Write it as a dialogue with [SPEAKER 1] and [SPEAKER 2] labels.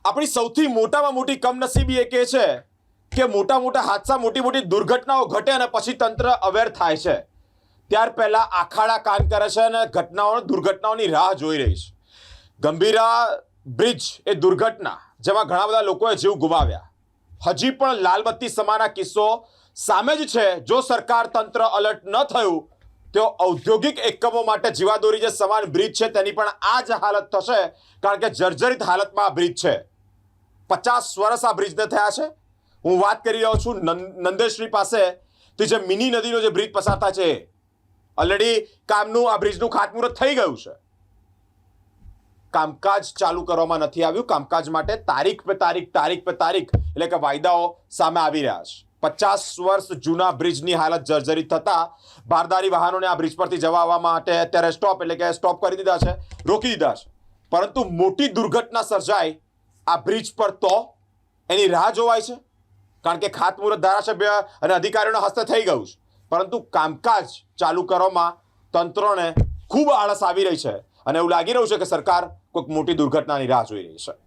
[SPEAKER 1] આપણી સૌથી મોટામાં મોટી કમનસીબી એ કહે છે કે મોટા મોટા હાદસા મોટી મોટી દુર્ઘટનાઓ ઘટે અને પછી તંત્ર અવેર થાય છે. ત્યાર પહેલા આખાડા કાન કરે છે અને દુર્ઘટનાઓની રાહ જોઈ રહી છે. ગંભીરા બ્રિજ એ દુર્ઘટના જેમાં ઘણા બધા લોકોએ જીવ ગુમાવ્યા, હજી પણ લાલબત્તી સમાના કિસ્સો સામે જ છે. જો સરકાર તંત્ર અલર્ટ ન થયું તો ઔદ્યોગિક એકમો માટે જીવાદોરી જે સમાન બ્રિજ છે તેની પણ આ જ હાલત થશે, કારણ કે જર્જરિત હાલતમાં આ બ્રિજ છે. 50 વર્ષ આ બ્રિજને થયા છે. હું વાત કરી રહ્યો છું નંદેશ્રી પાસે જે મિની નદીનો જે બ્રિજ પસાર થાય છે, ઓલરેડી કામનું આ બ્રિજનું ખાતમુહૂર્ત થઈ ગયું છે. કામકાજ ચાલુ કરવામાં નથી આવ્યું. કામકાજ માટે તારીખ પે તારીખ એટલે કે વાયદાઓ સામે આવી રહ્યા છે. 50 વર્ષ જૂના બ્રિજની હાલત જર્જરિત થતા બારદારી વાહનોને આ બ્રિજ પરથી જવા આવવા માટે અત્યારે સ્ટોપ કરી દીધા છે, રોકી દીધા છે. પરંતુ મોટી દુર્ઘટના સર્જાય આ બ્રિજ પર તો એની રાહ જોવાય છે, કારણ કે ખાતમુહૂર્ત ધારાસભ્ય અને અધિકારીઓના હસ્તે થઈ ગયું છે, પરંતુ કામકાજ ચાલુ કરવામાં તંત્રોને ખૂબ આળસ આવી રહી છે અને એવું લાગી રહ્યું છે કે સરકાર કોઈક મોટી દુર્ઘટનાની રાહ જોઈ રહી છે.